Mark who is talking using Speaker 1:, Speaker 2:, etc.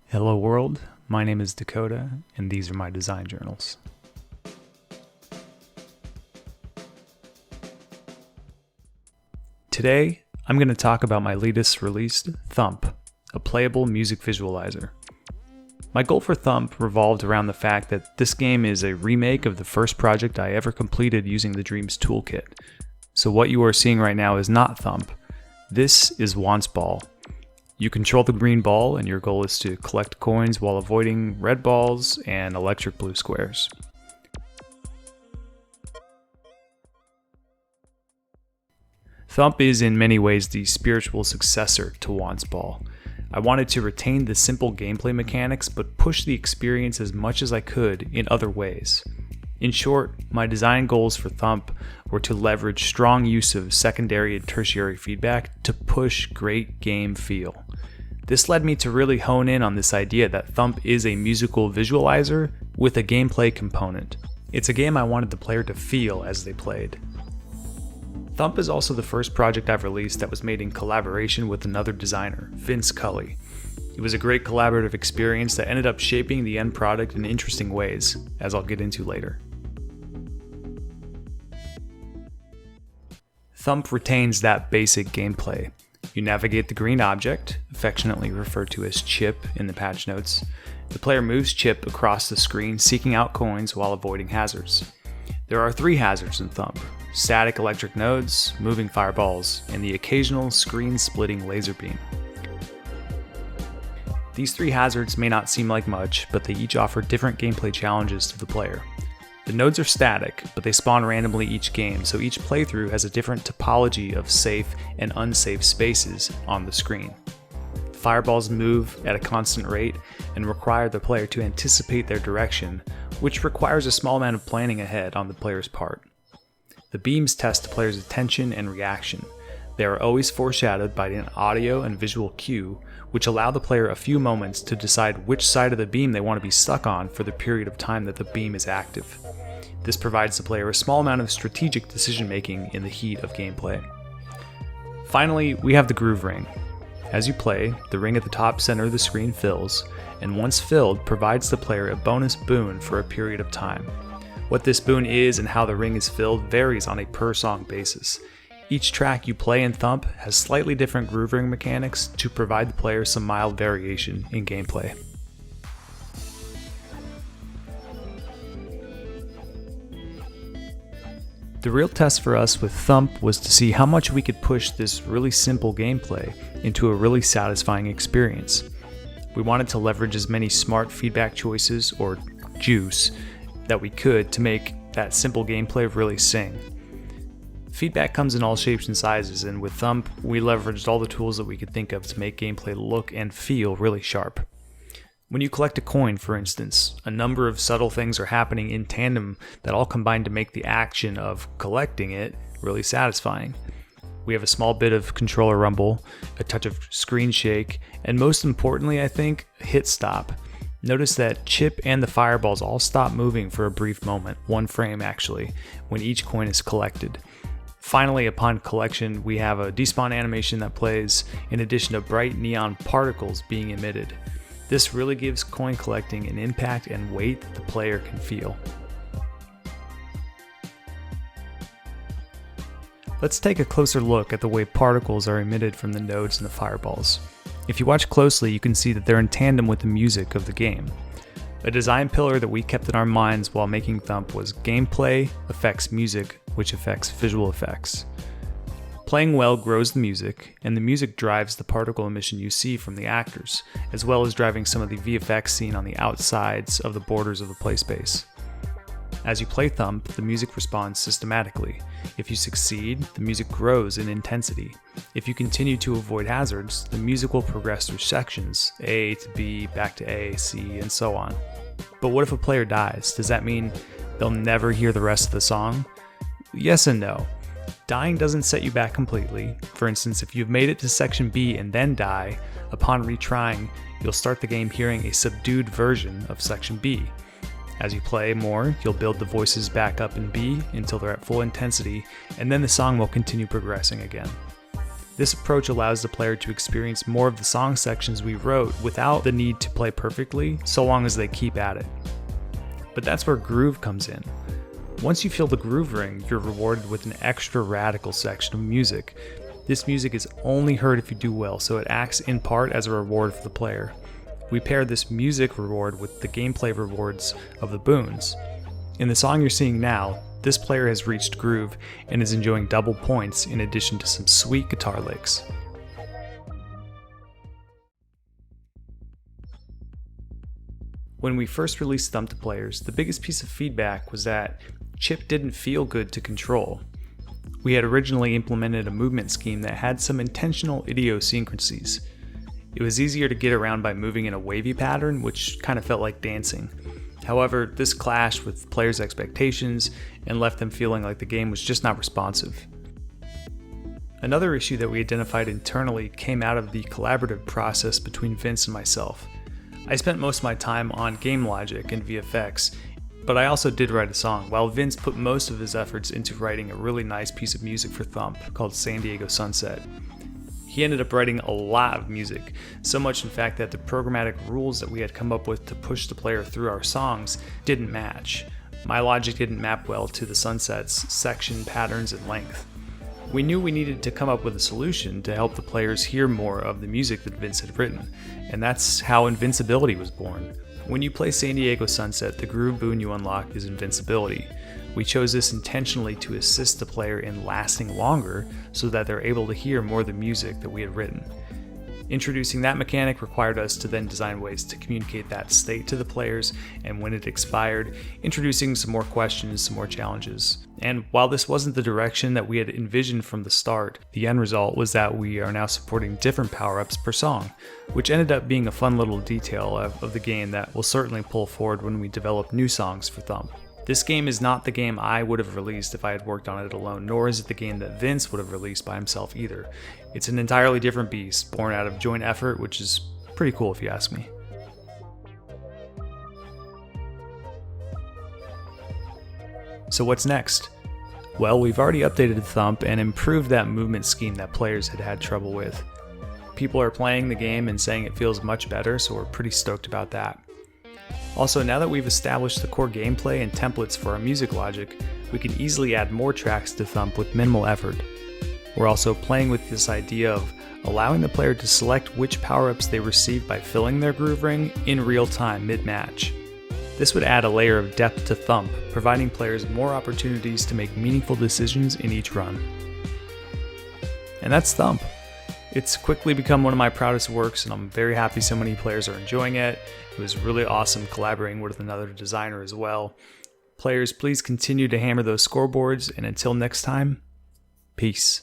Speaker 1: Hello world, my name is Dakota, and these are my design journals. Today, I'm going to talk about my latest released, Thump, a playable music visualizer. My goal for Thump revolved around the fact that this game is a remake of the first project I ever completed using the Dreams toolkit. So what you are seeing right now is not Thump. This is Once Ball. You control the green ball, and your goal is to collect coins while avoiding red balls and electric blue squares. Thump is in many ways the spiritual successor to Once Ball. I wanted to retain the simple gameplay mechanics, but push the experience as much as I could in other ways. In short, my design goals for Thump were to leverage strong use of secondary and tertiary feedback to push great game feel. This led me to really hone in on this idea that Thump is a musical visualizer with a gameplay component. It's a game I wanted the player to feel as they played. Thump is also the first project I've released that was made in collaboration with another designer, Vince Cully. It was a great collaborative experience that ended up shaping the end product in interesting ways, as I'll get into later. Thump retains that basic gameplay. You navigate the green object, affectionately referred to as Chip in the patch notes. The player moves Chip across the screen, seeking out coins while avoiding hazards. There are 3 hazards in Thump: static electric nodes, moving fireballs, and the occasional screen-splitting laser beam. These 3 hazards may not seem like much, but they each offer different gameplay challenges to the player. The nodes are static, but they spawn randomly each game, so each playthrough has a different topology of safe and unsafe spaces on the screen. Fireballs move at a constant rate and require the player to anticipate their direction, which requires a small amount of planning ahead on the player's part. The beams test the player's attention and reaction. They are always foreshadowed by an audio and visual cue, which allow the player a few moments to decide which side of the beam they want to be stuck on for the period of time that the beam is active. This provides the player a small amount of strategic decision making in the heat of gameplay. Finally, we have the groove ring. As you play, the ring at the top center of the screen fills, and once filled, provides the player a bonus boon for a period of time. What this boon is and how the ring is filled varies on a per-song basis. Each track you play in Thump has slightly different groove ring mechanics to provide the player some mild variation in gameplay. The real test for us with Thump was to see how much we could push this really simple gameplay into a really satisfying experience. We wanted to leverage as many smart feedback choices, or juice, that we could to make that simple gameplay really sing. Feedback comes in all shapes and sizes, and with Thump, we leveraged all the tools that we could think of to make gameplay look and feel really sharp. When you collect a coin, for instance, a number of subtle things are happening in tandem that all combine to make the action of collecting it really satisfying. We have a small bit of controller rumble, a touch of screen shake, and most importantly, I think, hit stop. Notice that Chip and the fireballs all stop moving for a brief moment, 1 frame actually, when each coin is collected. Finally, upon collection, we have a Despawn Animation that plays, in addition to bright neon particles being emitted. This really gives coin collecting an impact and weight that the player can feel. Let's take a closer look at the way particles are emitted from the nodes and the fireballs. If you watch closely, you can see that they're in tandem with the music of the game. A design pillar that we kept in our minds while making Thump was gameplay affects music, which affects visual effects. Playing well grows the music, and the music drives the particle emission you see from the actors, as well as driving some of the VFX seen on the outsides of the borders of the play space. As you play Thump, the music responds systematically. If you succeed, the music grows in intensity. If you continue to avoid hazards, the music will progress through sections, A to B, back to A, C, and so on. But what if a player dies? Does that mean they'll never hear the rest of the song? Yes and no. Dying doesn't set you back completely. For instance, if you've made it to section B and then die, upon retrying, you'll start the game hearing a subdued version of section B. As you play more, you'll build the voices back up in B until they're at full intensity, and then the song will continue progressing again. This approach allows the player to experience more of the song sections we wrote without the need to play perfectly, so long as they keep at it. But that's where groove comes in. Once you feel the groove ring, you're rewarded with an extra radical section of music. This music is only heard if you do well, so it acts in part as a reward for the player. We pair this music reward with the gameplay rewards of the boons. In the song you're seeing now, this player has reached groove and is enjoying double points in addition to some sweet guitar licks. When we first released Thump to players, the biggest piece of feedback was that Chip didn't feel good to control. We had originally implemented a movement scheme that had some intentional idiosyncrasies. It was easier to get around by moving in a wavy pattern, which kind of felt like dancing. However, this clashed with players' expectations and left them feeling like the game was just not responsive. Another issue that we identified internally came out of the collaborative process between Vince and myself. I spent most of my time on game logic and VFX, but I also did write a song, while Vince put most of his efforts into writing a really nice piece of music for Thump called San Diego Sunset. He ended up writing a lot of music, so much in fact that the programmatic rules that we had come up with to push the player through our songs didn't match. My logic didn't map well to the Sunset's section, patterns, and length. We knew we needed to come up with a solution to help the players hear more of the music that Vince had written, and that's how Invincibility was born. When you play San Diego Sunset, the groove boon you unlock is Invincibility. We chose this intentionally to assist the player in lasting longer so that they're able to hear more of the music that we had written. Introducing that mechanic required us to then design ways to communicate that state to the players, and when it expired, introducing some more questions, some more challenges. And while this wasn't the direction that we had envisioned from the start, the end result was that we are now supporting different power-ups per song, which ended up being a fun little detail of the game that will certainly pull forward when we develop new songs for Thump. This game is not the game I would have released if I had worked on it alone, nor is it the game that Vince would have released by himself either. It's an entirely different beast, born out of joint effort, which is pretty cool if you ask me. So what's next? Well, we've already updated Thump and improved that movement scheme that players had had trouble with. People are playing the game and saying it feels much better, so we're pretty stoked about that. Also, now that we've established the core gameplay and templates for our music logic, we can easily add more tracks to Thump with minimal effort. We're also playing with this idea of allowing the player to select which power-ups they receive by filling their groove ring in real time mid-match. This would add a layer of depth to Thump, providing players more opportunities to make meaningful decisions in each run. And that's Thump. It's quickly become one of my proudest works, and I'm very happy so many players are enjoying it. It was really awesome collaborating with another designer as well. Players, please continue to hammer those scoreboards, and until next time, peace.